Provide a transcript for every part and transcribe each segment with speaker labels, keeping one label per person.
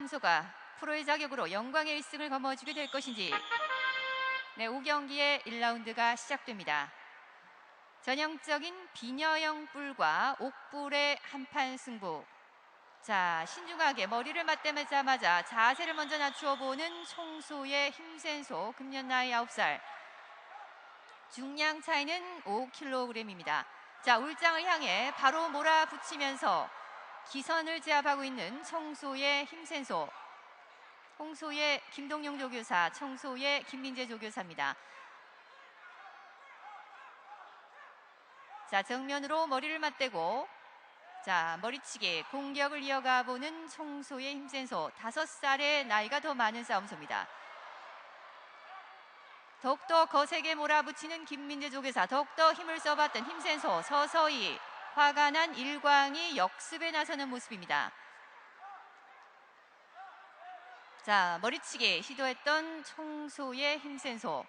Speaker 1: 삼소가 프로의 자격으로 영광의 1승을 거머쥐게 될 것인지. 네, 5경기의 1라운드가 시작됩니다. 전형적인 비녀형 뿔과 옥뿔의 한판 승부. 자, 신중하게 머리를 맞대자마자 자세를 먼저 낮추어 보는 청소의 힘센 소, 금년 나이 9살. 중량 차이는 5kg입니다. 자, 울장을 향해 바로 몰아붙이면서 기선을 제압하고 있는 청소의 힘센 소. 홍소의 김동용 조교사, 청소의 김민재 조교사입니다. 자, 정면으로 머리를 맞대고 자, 머리치기 공격을 이어가 보는 청소의 힘센 소. 5살의 나이가 더 많은 싸움소입니다. 더욱더 거세게 몰아붙이는 김민재 조교사, 더욱더 힘을 써봤던 힘센 소. 서서히 화가 난 일광이 역습에 나서는 모습입니다. 자, 머리치기 시도했던 청소의 힘센 소.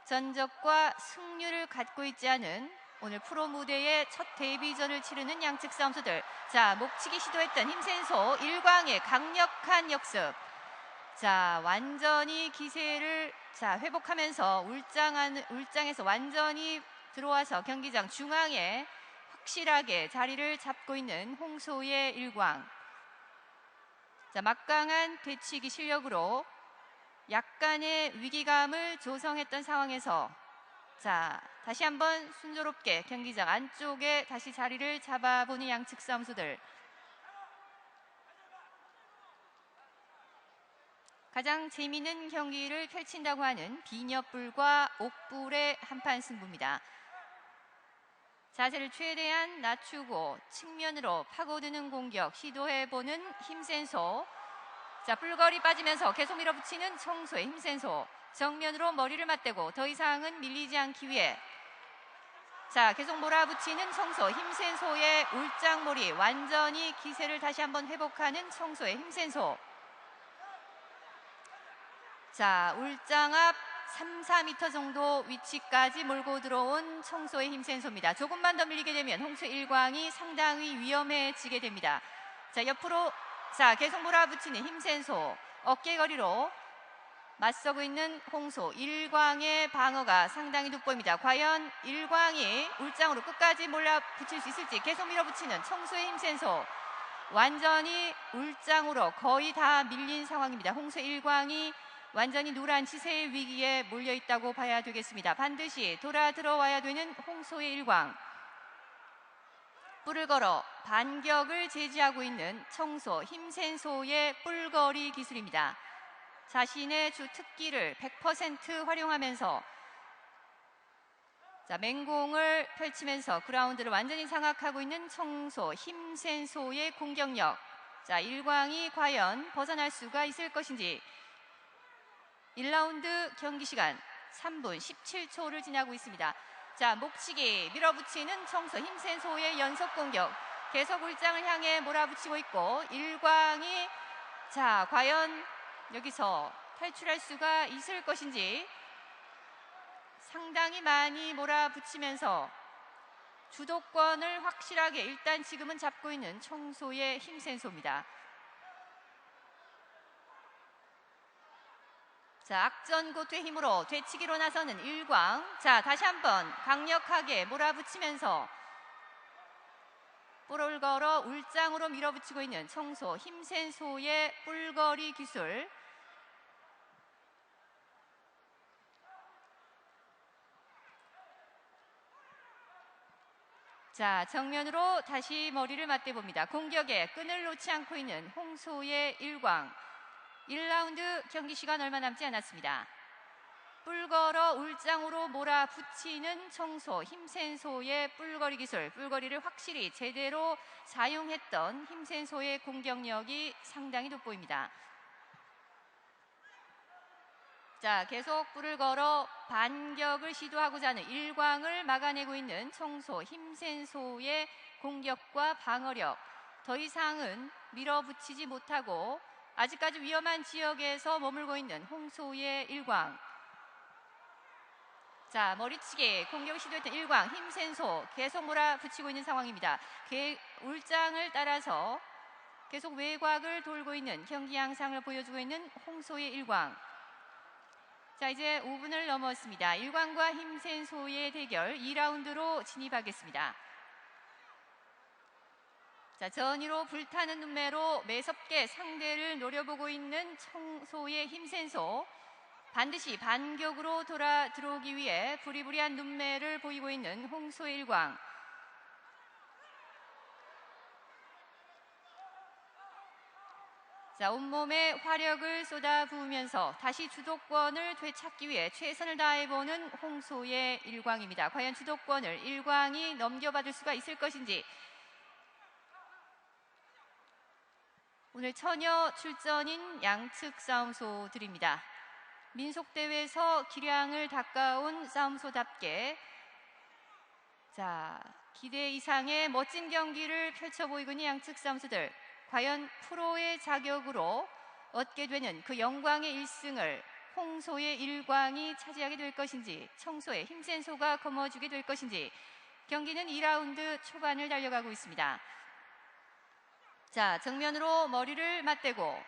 Speaker 1: 전적과 승률을 갖고 있지 않은 오늘 프로 무대의 첫 데뷔전을 치르는 양측 싸움소들. 자, 목치기 시도했던 힘센 소 일광의 강력한 역습. 자, 완전히 기세를 회복하면서 울장에서 완전히 들어와서 경기장 중앙에 확실하게 자리를 잡고 있는 홍소의 일광. 자, 막강한 되치기 실력으로 약간의 위기감을 조성했던 상황에서 자, 다시 한번 순조롭게 경기장 안쪽에 다시 자리를 잡아보는 양측 싸움소들. 가장 재미있는 경기를 펼친다고 하는 비녀뿔과 옥뿔의 한판 승부입니다. 자세를 최대한 낮추고 측면으로 파고드는 공격 시도해보는 힘센 소. 자, 뿔거리 빠지면서 계속 밀어붙이는 청소의 힘센 소. 정면으로 머리를 맞대고 더 이상은 밀리지 않기 위해 자, 계속 몰아붙이는 청소 힘센 소의 울장몰이. 완전히 기세를 다시 한번 회복하는 청소의 힘센 소. 자, 울장 앞 3-4m 정도 위치까지 몰고 들어온 청소의 힘센 소입니다. 조금만 더 밀리게 되면 홍소 일광이 상당히 위험해지게 됩니다. 자, 옆으로 자, 계속 몰아붙이는 힘센 소. 어깨거리로 맞서고 있는 홍소 일광의 방어가 상당히 돋보입니다. 과연 일광이 울장으로 끝까지 몰아붙일 수 있을지. 계속 밀어붙이는 청소의 힘센 소. 완전히 울장으로 거의 다 밀린 상황입니다. 홍소 일광이 완전히 노란 치세의 위기에 몰려있다고 봐야 되겠습니다. 반드시 돌아 들어와야 되는 홍소의 일광. 뿔을 걸어 반격을 제지하고 있는 청소 힘센 소의 뿔거리 기술입니다. 자신의 주 특기를 100% 활용하면서 자, 맹공을 펼치면서 그라운드를 완전히 장악하고 있는 청소 힘센 소의 공격력. 자, 일광이 과연 벗어날 수가 있을 것인지. 1라운드 경기 시간 3분 17초를 지나고 있습니다. 자, 목치기 밀어붙이는 청소 힘센 소의 연속 공격. 계속 울장을 향해 몰아붙이고 있고 일광이 자, 과연 여기서 탈출할 수가 있을 것인지. 상당히 많이 몰아붙이면서 주도권을 확실하게 일단 지금은 잡고 있는 청소의 힘센 소입니다. 자, 악전고투의 힘으로 되치기로 나서는 일광. 자, 다시 한번 강력하게 몰아붙이면서 뿔을 걸어 울장으로 밀어붙이고 있는 청소 힘센 소의 뿔거리 기술. 자, 정면으로 다시 머리를 맞대봅니다. 공격에 끈을 놓지 않고 있는 홍소의 일광. 1라운드 경기 시간 얼마 남지 않았습니다. 뿔 걸어 울장으로 몰아붙이는 청소 힘센 소의 뿔거리 기술. 뿔거리를 확실히 제대로 사용했던 힘센 소의 공격력이 상당히 돋보입니다. 자, 계속 뿔을 걸어 반격을 시도하고자 하는 일광을 막아내고 있는 청소 힘센 소의 공격과 방어력. 더 이상은 밀어붙이지 못하고 아직까지 위험한 지역에서 머물고 있는 홍소의 일광. 자, 머리치기 공격을 시도했던 일광 힘센 소 계속 몰아붙이고 있는 상황입니다. 울장을 따라서 계속 외곽을 돌고 있는 경기 양상을 보여주고 있는 홍소의 일광. 자, 이제 5분을 넘었습니다. 일광과 힘센 소의 대결 2라운드로 진입하겠습니다. 자, 전위로 불타는 눈매로 매섭게 상대를 노려보고 있는 청소의 힘센 소. 반드시 반격으로 들어오기 위해 부리부리한 눈매를 보이고 있는 홍소의 일광. 자, 온몸에 화력을 쏟아부으면서 다시 주도권을 되찾기 위해 최선을 다해보는 홍소의 일광입니다. 과연 주도권을 일광이 넘겨받을 수가 있을 것인지. 오늘 처녀 출전인 양측 싸움소들입니다. 민속대회에서 기량을 닦아온 싸움소답게 자, 기대 이상의 멋진 경기를 펼쳐 보이고 있는 양측 싸움소들. 과연 프로의 자격으로 얻게 되는 그 영광의 1승을 홍소의 일광이 차지하게 될 것인지, 청소의 힘센 소가 거머쥐게 될 것인지. 경기는 2라운드 초반을 달려가고 있습니다. 자, 정면으로 머리를 맞대고,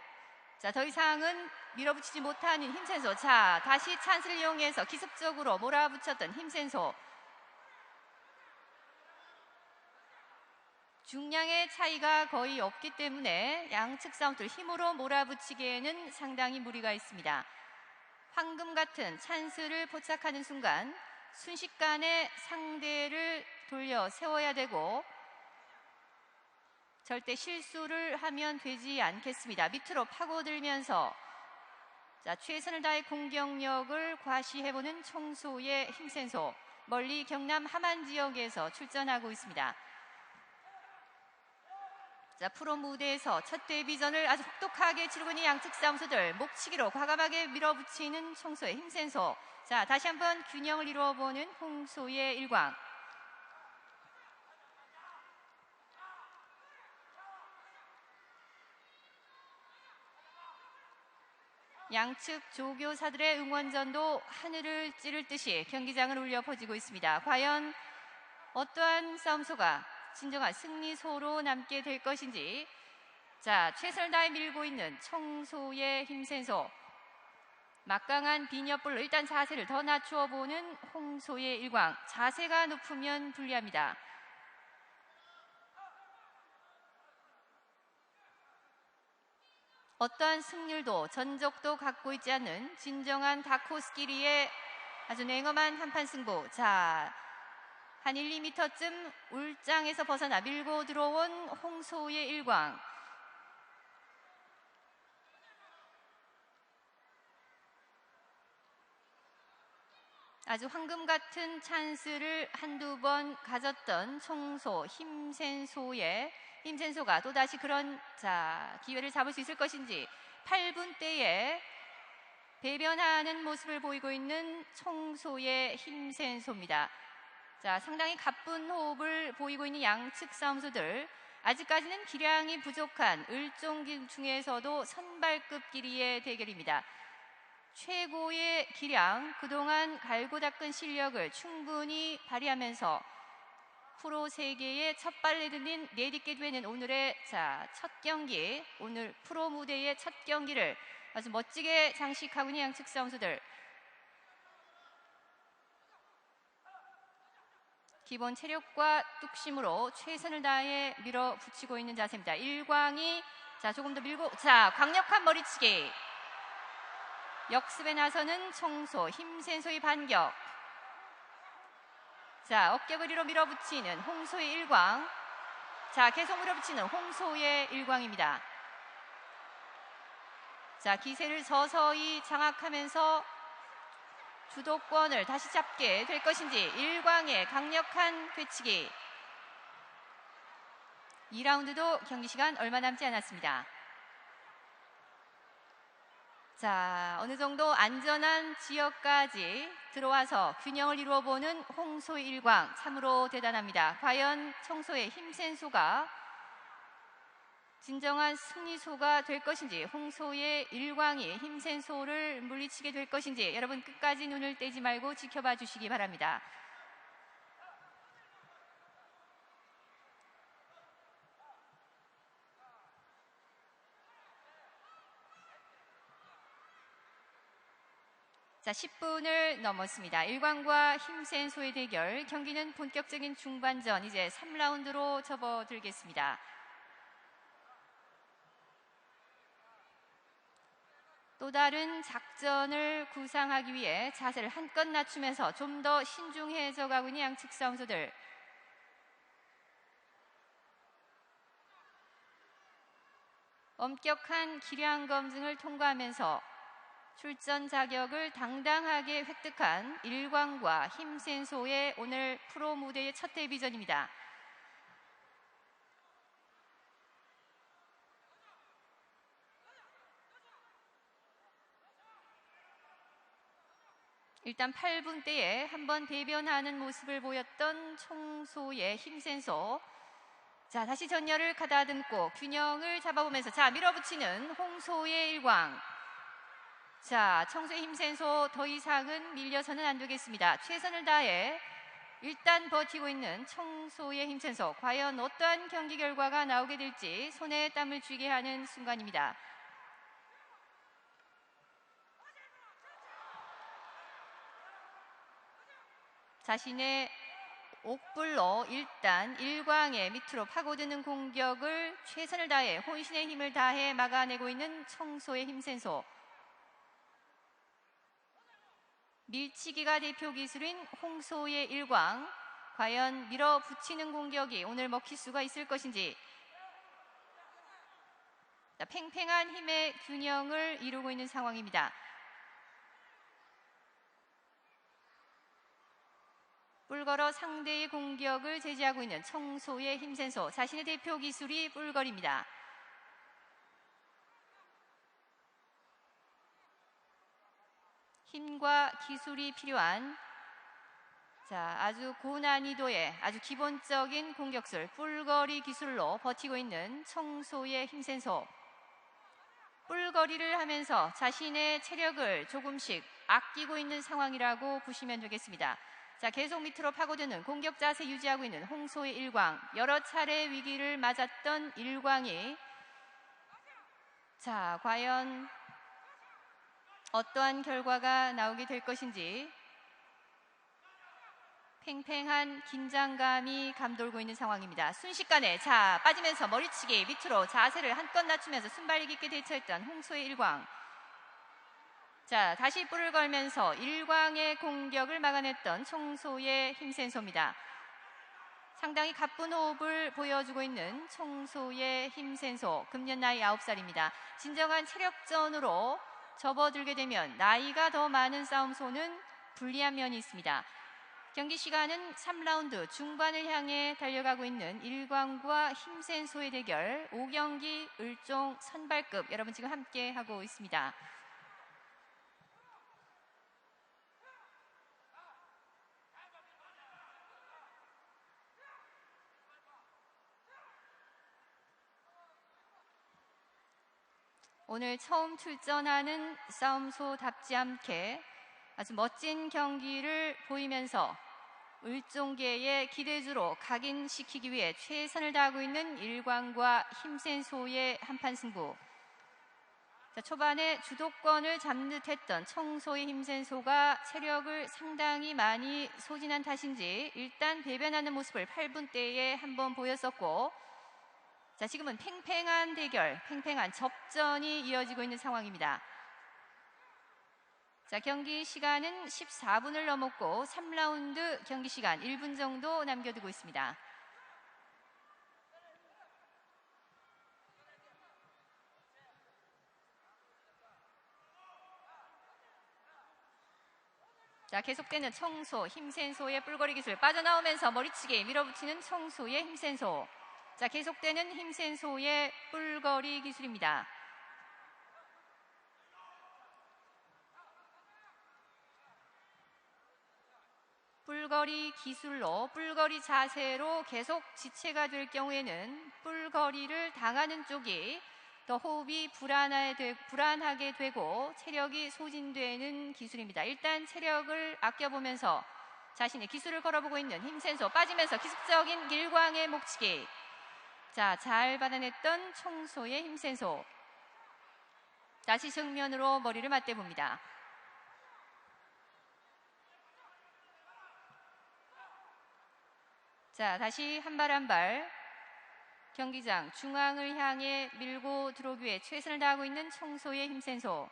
Speaker 1: 자, 더 이상은 밀어붙이지 못하는 힘센 소. 자, 다시 찬스를 이용해서 기습적으로 몰아붙였던 힘센 소. 중량의 차이가 거의 없기 때문에 양측 싸움들 힘으로 몰아붙이기에는 상당히 무리가 있습니다. 황금 같은 찬스를 포착하는 순간 순식간에 상대를 돌려 세워야 되고 절대 실수를 하면 되지 않겠습니다. 밑으로 파고들면서 자, 최선을 다해 공격력을 과시해보는 청소의 힘센 소. 멀리 경남 함안 지역에서 출전하고 있습니다. 자, 프로 무대에서 첫 데뷔전을 아주 혹독하게 치르고 있는 양측 싸움소들. 목치기로 과감하게 밀어붙이는 청소의 힘센 소. 자, 다시 한번 균형을 이루어보는 홍소의 일광. 양측 조교사들의 응원전도 하늘을 찌를 듯이 경기장을 울려 퍼지고 있습니다. 과연 어떠한 싸움소가 진정한 승리소로 남게 될 것인지. 자, 최선을 다해 밀고 있는 청소의 힘센 소. 막강한 비녀볼로 일단 자세를 더 낮추어 보는 홍소의 일광. 자세가 높으면 불리합니다. 어떠한 승률도 전적도 갖고 있지 않는 진정한 다크호스끼리의 아주 냉엄한 한판 승부. 자, 한 1, 2m쯤 울장에서 벗어나 밀고 들어온 홍소의 일광. 아주 황금 같은 찬스를 한두 번 가졌던 청소 힘센 소가 또다시 그런 자, 기회를 잡을 수 있을 것인지. 8분대에 배변하는 모습을 보이고 있는 청소의 힘센 소입니다. 자, 상당히 가쁜 호흡을 보이고 있는 양측 싸움소들. 아직까지는 기량이 부족한 을종 중에서도 선발급 길이의 대결입니다. 최고의 기량, 그동안 갈고 닦은 실력을 충분히 발휘하면서 프로 세계의 첫 발을 내딛게 되는 오늘의 첫 경기, 오늘 프로 무대의 첫 경기를 아주 멋지게 장식하고 있는 양측 싸움소들. 기본 체력과 뚝심으로 최선을 다해 밀어붙이고 있는 자세입니다. 일광이 조금 더 밀고, 강력한 머리치기. 역습에 나서는 청소 힘센 소의 반격. 자, 어깨부리로 밀어붙이는 홍소의 일광. 자, 계속 밀어붙이는 홍소의 일광입니다. 자, 기세를 서서히 장악하면서 주도권을 다시 잡게 될 것인지. 일광의 강력한 되치기. 2라운드도 경기 시간 얼마 남지 않았습니다. 자, 어느 정도 안전한 지역까지 들어와서 균형을 이루어보는 홍소의 일광. 참으로 대단합니다. 과연 청소의 힘센 소가 진정한 승리소가 될 것인지, 홍소의 일광이 힘센 소를 물리치게 될 것인지, 여러분 끝까지 눈을 떼지 말고 지켜봐 주시기 바랍니다. 자, 10분을 넘었습니다. 일광과 힘센 소의 대결. 경기는 본격적인 중반전, 이제 3라운드로 접어들겠습니다. 또 다른 작전을 구상하기 위해 자세를 한껏 낮추면서 좀 더 신중해져 가고 있는 양측 싸움소들. 엄격한 기량 검증을 통과하면서 출전 자격을 당당하게 획득한 일광과 힘센 소의 오늘 프로 무대의 첫 데뷔전입니다. 일단 8분대에 한번 대변하는 모습을 보였던 청소의 힘센 소. 자, 다시 전열을 가다듬고 균형을 잡아보면서 자, 밀어붙이는 홍소의 일광. 자, 청소의 힘센 소 더 이상은 밀려서는 안 되겠습니다. 최선을 다해 일단 버티고 있는 청소의 힘센 소. 과연 어떠한 경기 결과가 나오게 될지 손에 땀을 쥐게 하는 순간입니다. 자신의 옥불로 일단 일광의 밑으로 파고드는 공격을 최선을 다해 혼신의 힘을 다해 막아내고 있는 청소의 힘센 소. 밀치기가 대표 기술인 홍소의 일광. 과연 밀어붙이는 공격이 오늘 먹힐 수가 있을 것인지. 자, 팽팽한 힘의 균형을 이루고 있는 상황입니다. 뿔걸어 상대의 공격을 제지하고 있는 청소의 힘센 소. 자신의 대표 기술이 뿔걸입니다. 힘과 기술이 필요한 아주 고난이도의 아주 기본적인 공격술 뿔거리 기술로 버티고 있는 청소의 힘센 소. 뿔거리를 하면서 자신의 체력을 조금씩 아끼고 있는 상황이라고 보시면 되겠습니다. 자, 계속 밑으로 파고드는 공격 자세 유지하고 있는 홍소의 일광. 여러 차례 위기를 맞았던 일광이 자, 과연 어떠한 결과가 나오게 될 것인지. 팽팽한 긴장감이 감돌고 있는 상황입니다. 순식간에 자, 빠지면서 머리치기 밑으로 자세를 한껏 낮추면서 순발력 있게 대처했던 홍소의 일광. 자, 다시 뿔을 걸면서 일광의 공격을 막아냈던 청소의 힘센 소입니다. 상당히 가쁜 호흡을 보여주고 있는 청소의 힘센 소. 금년 나이 9살입니다. 진정한 체력전으로 접어들게 되면 나이가 더 많은 싸움소는 불리한 면이 있습니다. 경기 시간은 3라운드 중반을 향해 달려가고 있는 일광과 힘센 소의 대결 5경기 을종 선발급 여러분 지금 함께 하고 있습니다. 오늘 처음 출전하는 싸움소답지 않게 아주 멋진 경기를 보이면서 을종계의 기대주로 각인시키기 위해 최선을 다하고 있는 일광과 힘센 소의 한판 승부. 자, 초반에 주도권을 잡는 듯했던 청소의 힘센 소가 체력을 상당히 많이 소진한 탓인지 일단 배변하는 모습을 8분대에 한번 보였었고, 자, 지금은 팽팽한 대결, 팽팽한 접전이 이어지고 있는 상황입니다. 자, 경기 시간은 14분을 넘었고 3라운드 경기 시간 1분 정도 남겨두고 있습니다. 자, 계속되는 청소, 힘센 소의 뿔거리 기술 빠져나오면서 머리치기 밀어붙이는 청소의 힘센 소. 자, 계속되는 힘센 소의 뿔거리 기술입니다. 뿔거리 기술로 뿔거리 자세로 계속 지체가 될 경우에는 뿔거리를 당하는 쪽이 더 호흡이 불안하게 되고 체력이 소진되는 기술입니다. 일단 체력을 아껴보면서 자신의 기술을 걸어보고 있는 힘센 소. 빠지면서 기습적인 일광의 목치기. 자, 잘 받아냈던 청소의 힘센 소. 다시 정면으로 머리를 맞대봅니다. 자, 다시 한 발 한 발 경기장 중앙을 향해 밀고 들어오기 위해 최선을 다하고 있는 청소의 힘센 소.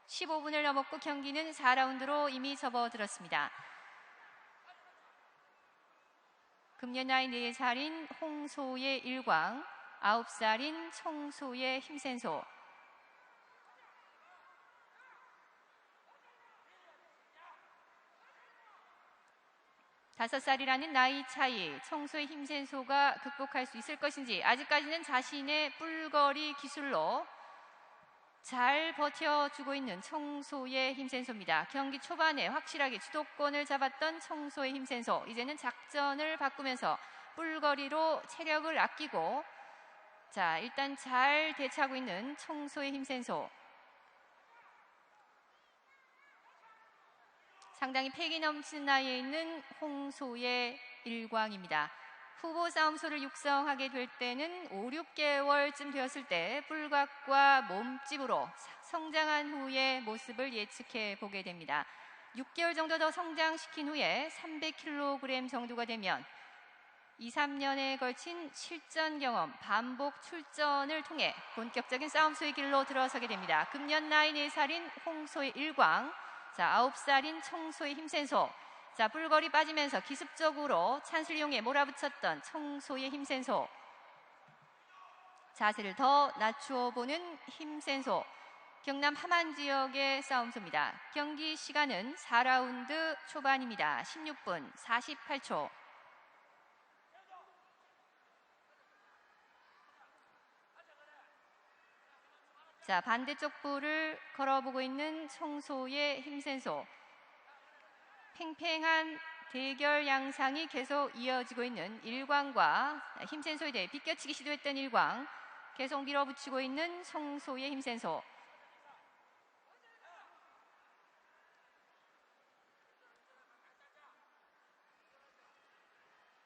Speaker 1: 15분을 넘었고 경기는 4라운드로 이미 접어들었습니다. 금년 나이 4살인 홍소의 일광, 9살인 청소의 힘센 소. 다섯 살이라는 나이 차이, 청소의 힘센 소가 극복할 수 있을 것인지 아직까지는 자신의 뿔거리 기술로 잘 버텨주고 있는 청소의 힘센 소입니다. 경기 초반에 확실하게 주도권을 잡았던 청소의 힘센 소, 이제는 작전을 바꾸면서 뿔거리로 체력을 아끼고 자, 일단 잘 대처하고 있는 청소의 힘센 소. 상당히 패기 넘치는 나이에 있는 홍소의 일광입니다. 후보 싸움소를 육성하게 될 때는 5, 6개월쯤 되었을 때 뿔각과 몸집으로 성장한 후의 모습을 예측해 보게 됩니다. 6개월 정도 더 성장시킨 후에 300kg 정도가 되면 2, 3년에 걸친 실전 경험, 반복 출전을 통해 본격적인 싸움소의 길로 들어서게 됩니다. 금년 나이 4살인 홍소의 일광, 자, 9살인 청소의 힘센 소. 자, 뿔거리 빠지면서 기습적으로 찬스를 이용해 몰아붙였던 청소의 힘센 소. 자세를 더 낮추어 보는 힘센 소. 경남 함안 지역의 싸움소입니다. 경기 시간은 4라운드 초반입니다. 16분 48초. 자, 반대쪽 볼을 걸어보고 있는 청소의 힘센 소. 팽팽한 대결 양상이 계속 이어지고 있는 일광과 힘센 소에 대해 비껴치기 시도했던 일광, 계속 밀어붙이고 있는 청소의 힘센 소.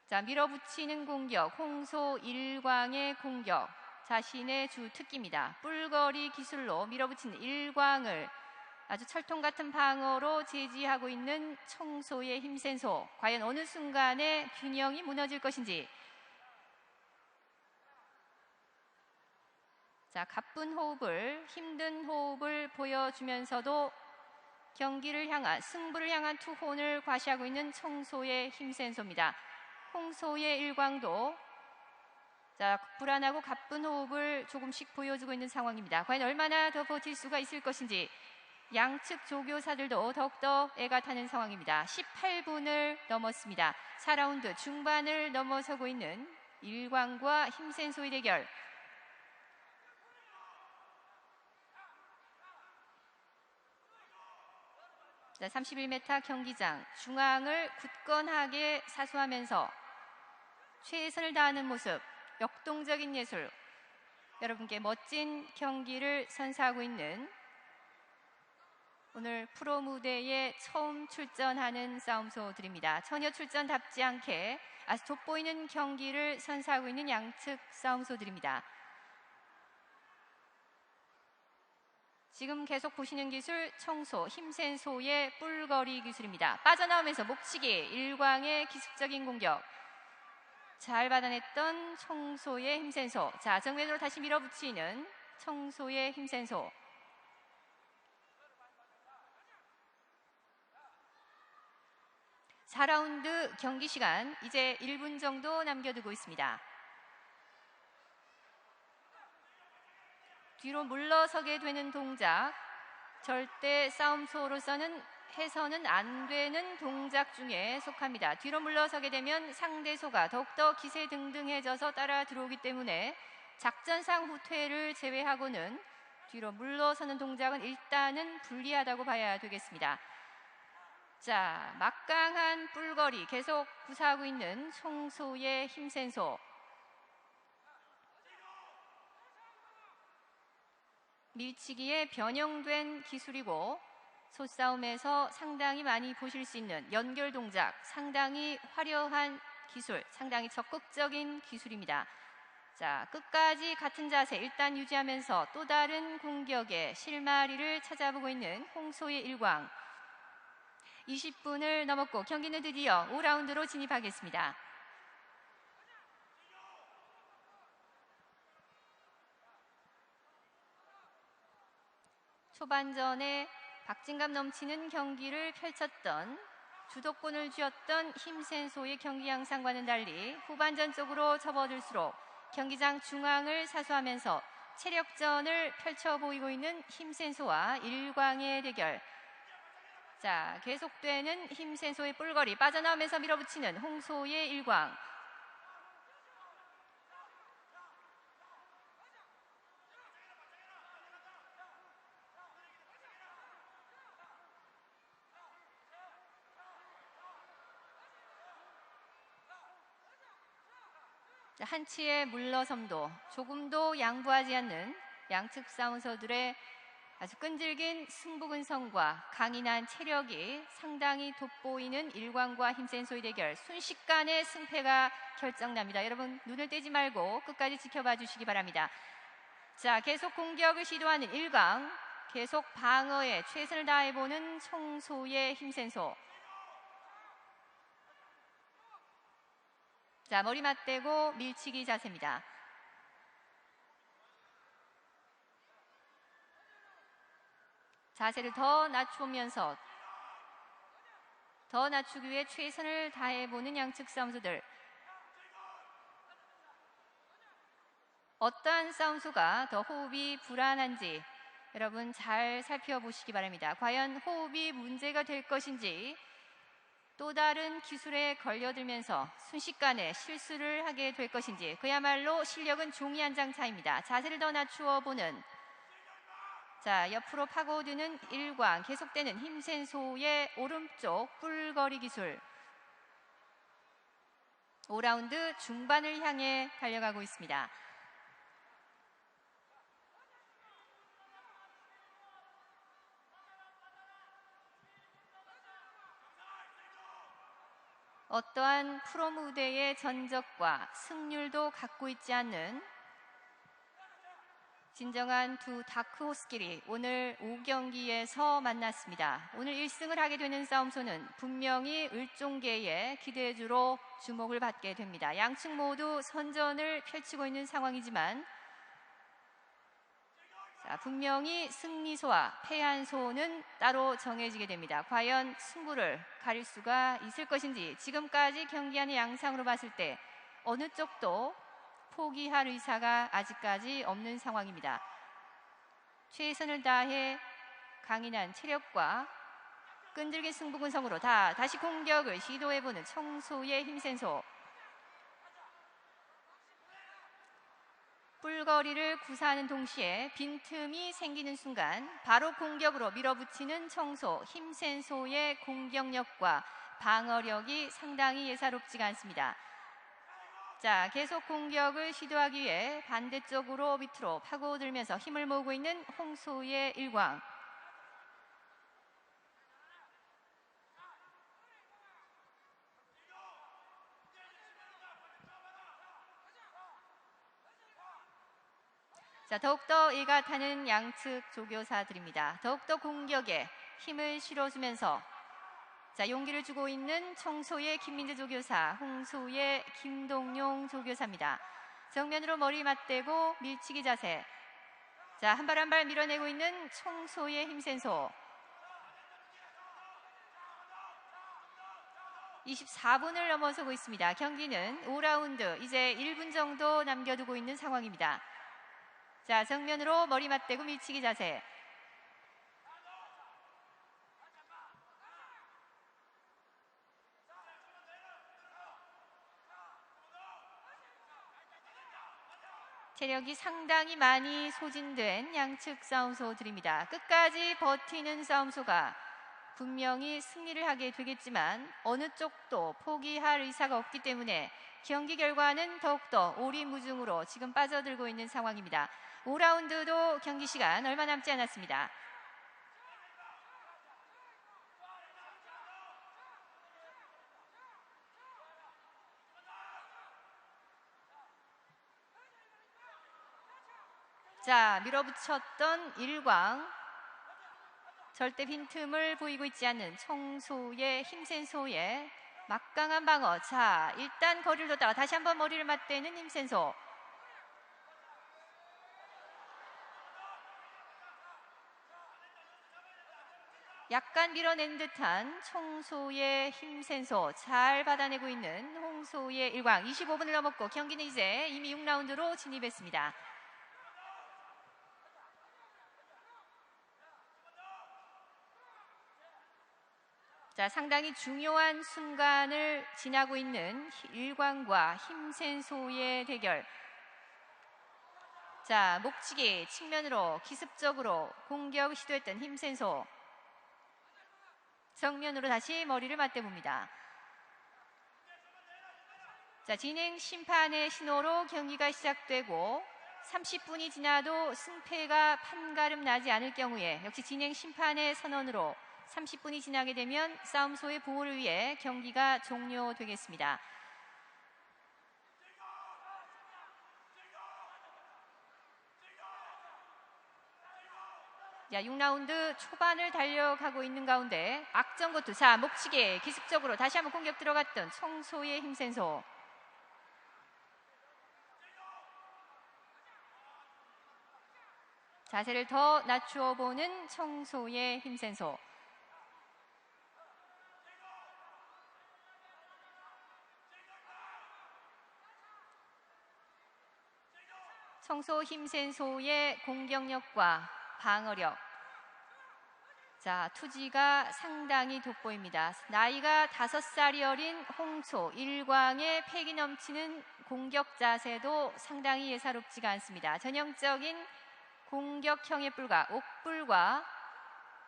Speaker 1: 자, 밀어붙이는 공격, 홍소 일광의 공격, 자신의 주 특기입니다. 뿔거리 기술로 밀어붙이는 일광을 아주 철통 같은 방어로 제지하고 있는 청소의 힘센 소. 과연 어느 순간에 균형이 무너질 것인지. 자, 가쁜 호흡을, 힘든 호흡을 보여주면서도 경기를 향한, 승부를 향한 투혼을 과시하고 있는 청소의 힘센 소입니다. 홍소의 일광도 자, 불안하고 가쁜 호흡을 조금씩 보여주고 있는 상황입니다. 과연 얼마나 더 버틸 수가 있을 것인지. 양측 조교사들도 더욱더 애가 타는 상황입니다. 18분을 넘었습니다. 4라운드 중반을 넘어서고 있는 일광과 힘센 소의 대결. 자, 31m 경기장 중앙을 굳건하게 사수하면서 최선을 다하는 모습, 역동적인 예술, 여러분께 멋진 경기를 선사하고 있는 오늘 프로 무대에 처음 출전하는 싸움소들입니다. 전혀 출전답지 않게 아주 돋보이는 경기를 선사하고 있는 양측 싸움소들입니다. 지금 계속 보시는 기술, 청소, 힘센 소의 뿔거리 기술입니다. 빠져나오면서 목치기, 일광의 기습적인 공격. 잘 받아냈던 청소의 힘센 소. 자, 정면으로 다시 밀어붙이는 청소의 힘센 소. (4라운드) 경기 시간 이제 1분 정도 남겨두고 있습니다. 뒤로 물러서게 되는 동작, 절대 싸움소로서는 해서는 안 되는 동작 중에 속합니다. 뒤로 물러서게 되면 상대 소가 더욱더 기세등등해져서 따라 들어오기 때문에 작전상 후퇴를 제외하고는 뒤로 물러서는 동작은 일단은 불리하다고 봐야 되겠습니다. 자, 막강한 뿔거리 계속 구사하고 있는 청소의 힘센 소. 밀치기에 변형된 기술이고 소싸움에서 상당히 많이 보실 수 있는 연결 동작, 상당히 화려한 기술, 상당히 적극적인 기술입니다. 자, 끝까지 같은 자세 일단 유지하면서 또 다른 공격의 실마리를 찾아보고 있는 홍소의 일광. 20분을 넘었고 경기는 드디어 5라운드로 진입하겠습니다. 초반전에 박진감 넘치는 경기를 펼쳤던 주도권을 쥐었던 힘센소의 경기 양상과는 달리 후반전 쪽으로 접어들수록 경기장 중앙을 사수하면서 체력전을 펼쳐 보이고 있는 힘센소와 일광의 대결. 자, 계속되는 힘센소의 뿔거리, 빠져나오면서 밀어붙이는 홍소의 일광. 한치의 물러섬도 조금도 양보하지 않는 양측 싸움서들의 아주 끈질긴 승부근성과 강인한 체력이 상당히 돋보이는 일광과 힘센소의 대결. 순식간에 승패가 결정납니다. 여러분 눈을 떼지 말고 끝까지 지켜봐 주시기 바랍니다. 자, 계속 공격을 시도하는 일광, 계속 방어에 최선을 다해보는 청소의 힘센소. 자, 머리 맞대고 밀치기 자세입니다. 자세를 더 낮추면서 더 낮추기 위해 최선을 다해보는 양측 싸움수들. 어떠한 싸움수가 더 호흡이 불안한지 여러분 잘 살펴보시기 바랍니다. 과연 호흡이 문제가 될 것인지 또 다른 기술에 걸려들면서 순식간에 실수를 하게 될 것인지 그야말로 실력은 종이 한 장 차이입니다. 자세를 더 낮추어 보는, 자, 옆으로 파고드는 일광, 계속되는 힘센소의 오른쪽 뿔거리 기술. 5라운드 중반을 향해 달려가고 있습니다. 어떠한 프로 무대의 전적과 승률도 갖고 있지 않는 진정한 두 다크호스끼리 오늘 5경기에서 만났습니다. 오늘 1승을 하게 되는 싸움소는 분명히 을종계의 기대주로 주목을 받게 됩니다. 양측 모두 선전을 펼치고 있는 상황이지만 자, 분명히 승리소와 패한 소는 따로 정해지게 됩니다. 과연 승부를 가릴 수가 있을 것인지 지금까지 경기하는 양상으로 봤을 때 어느 쪽도 포기할 의사가 아직까지 없는 상황입니다. 최선을 다해 강인한 체력과 끈질긴 승부근성으로 다시 공격을 시도해보는 청소의 힘센소. 뿔거리를 구사하는 동시에 빈틈이 생기는 순간 바로 공격으로 밀어붙이는 청소, 힘센소의 공격력과 방어력이 상당히 예사롭지가 않습니다. 자, 계속 공격을 시도하기 위해 반대쪽으로 밑으로 파고들면서 힘을 모으고 있는 홍소의 일광. 자, 더욱더 일가타는 양측 조교사들입니다. 더욱더 공격에 힘을 실어주면서 자, 용기를 주고 있는 청소의 김민재 조교사, 홍소의 김동용 조교사입니다. 정면으로 머리 맞대고 밀치기 자세. 자, 한 발 한 발 밀어내고 있는 청소의 힘센소. 24분을 넘어서고 있습니다. 경기는 5라운드, 이제 1분 정도 남겨두고 있는 상황입니다. 자, 정면으로 머리 맞대고 밀치기 자세. 체력이 상당히 많이 소진된 양측 싸움소들입니다. 끝까지 버티는 싸움소가 분명히 승리를 하게 되겠지만 어느 쪽도 포기할 의사가 없기 때문에 경기 결과는 더욱더 오리무중으로 지금 빠져들고 있는 상황입니다. 5라운드도 경기 시간 얼마 남지 않았습니다. 자, 밀어붙였던 일광, 절대 빈틈을 보이고 있지 않는 청소의 힘센소의 막강한 방어. 자, 일단 거리를 뒀다가 다시 한번 머리를 맞대는 힘센소. 약간 밀어낸 듯한 청소의 힘센 소, 잘 받아내고 있는 홍소의 일광. 25분을 넘었고 경기는 이제 이미 6라운드로 진입했습니다. 자, 상당히 중요한 순간을 지나고 있는 일광과 힘센 소의 대결. 자, 목치기 측면으로 기습적으로 공격을 시도했던 힘센 소. 정면으로 다시 머리를 맞대봅니다. 자, 진행 심판의 신호로 경기가 시작되고 30분이 지나도 승패가 판가름 나지 않을 경우에 역시 진행 심판의 선언으로 30분이 지나게 되면 싸움소의 보호를 위해 경기가 종료되겠습니다. 자, 6라운드 초반을 달려가고 있는 가운데 악정고투. 자, 목치기 기습적으로 다시 한번 공격 들어갔던 청소의 힘센 소. 자세를 더 낮추어 보는 청소의 힘센 소. 청소 힘센 소의 공격력과 방어력. 자, 투지가 상당히 돋보입니다. 나이가 5살이 어린 홍소 일광의 패기 넘치는 공격 자세도 상당히 예사롭지가 않습니다. 전형적인 공격형의 뿔각, 옥뿔과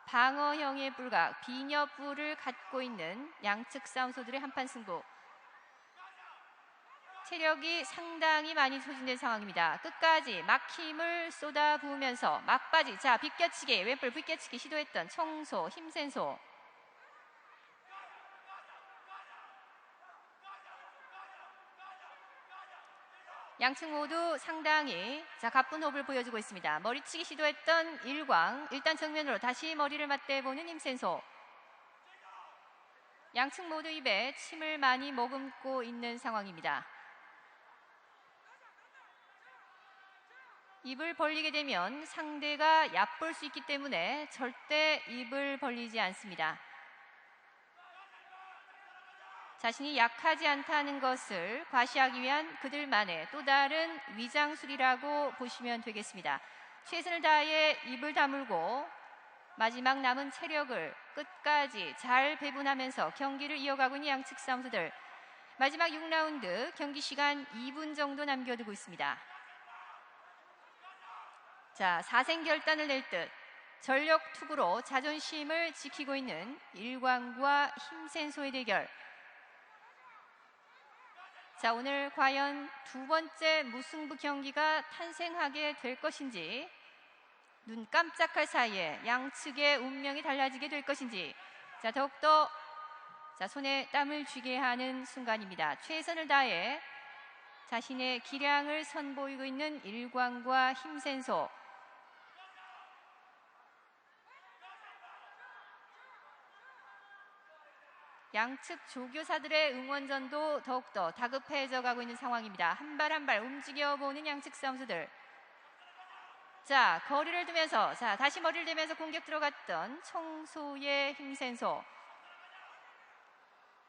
Speaker 1: 방어형의 뿔각, 비녀뿔을 갖고 있는 양측 싸움소들의 한판 승부. 체력이 상당히 많이 소진된 상황입니다. 끝까지 막힘을 쏟아부으면서 막바지. 자, 비껴치기, 왼뿔 비껴치기 시도했던 청소, 힘센 소. 양측 모두 상당히 가쁜 호흡을 보여주고 있습니다. 머리치기 시도했던 일광, 일단 정면으로 다시 머리를 맞대보는 힘센 소. 양측 모두 입에 침을 많이 머금고 있는 상황입니다. 입을 벌리게 되면 상대가 얕볼 수 있기 때문에 절대 입을 벌리지 않습니다. 자신이 약하지 않다는 것을 과시하기 위한 그들만의 또 다른 위장술이라고 보시면 되겠습니다. 최선을 다해 입을 다물고 마지막 남은 체력을 끝까지 잘 배분하면서 경기를 이어가고 있는 양측 싸움수들. 마지막 6라운드 경기 시간 2분 정도 남겨두고 있습니다. 자, 사생결단을 낼 듯 전력 투구로 자존심을 지키고 있는 일광과 힘센 소의 대결. 자, 오늘 과연 두 번째 무승부 경기가 탄생하게 될 것인지, 눈 깜짝할 사이에 양측의 운명이 달라지게 될 것인지, 자, 더욱더 손에 땀을 쥐게 하는 순간입니다. 최선을 다해 자신의 기량을 선보이고 있는 일광과 힘센 소. 양측 조교사들의 응원전도 더욱더 다급해져 가고 있는 상황입니다. 한 발 한 발 움직여보는 양측 싸움수들. 자, 거리를 두면서 다시 머리를 대면서 공격 들어갔던 청소의 힘센 소.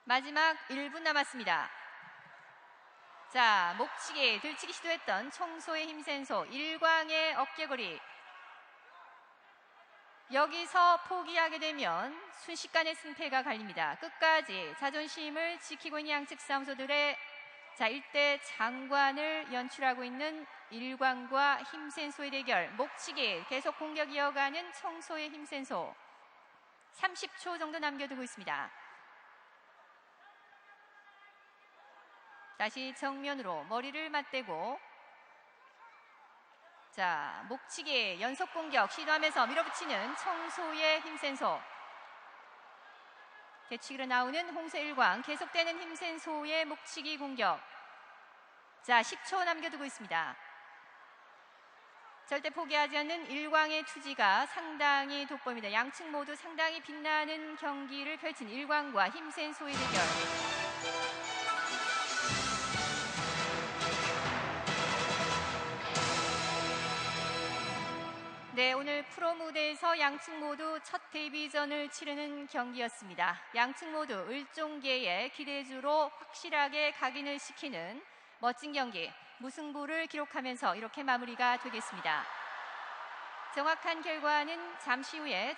Speaker 1: 마지막 1분 남았습니다. 자, 목치기, 들치기 시도했던 청소의 힘센 소. 일광의 어깨거리. 여기서 포기하게 되면 순식간에 승패가 갈립니다. 끝까지 자존심을 지키고 있는 양측 싸움소들의 1대 장관을 연출하고 있는 일광과 힘센 소의 대결. 목치기 계속 공격 이어가는 청소의 힘센 소. 30초 정도 남겨두고 있습니다. 다시 정면으로 머리를 맞대고, 자, 목치기 연속 공격 시도하면서 밀어붙이는 청소의 힘센 소. 대치기로 나오는 홍소 일광, 계속되는 힘센 소의 목치기 공격. 자, 10초 남겨두고 있습니다. 절대 포기하지 않는 일광의 투지가 상당히 돋보입니다. 양측 모두 상당히 빛나는 경기를 펼친 일광과 힘센 소의 대결. 네, 오늘 프로 무대에서 양측 모두 첫 데뷔전을 치르는 경기였습니다. 양측 모두 을종계의 기대주로 확실하게 각인을 시키는 멋진 경기, 무승부를 기록하면서 이렇게 마무리가 되겠습니다. 정확한 결과는 잠시 후에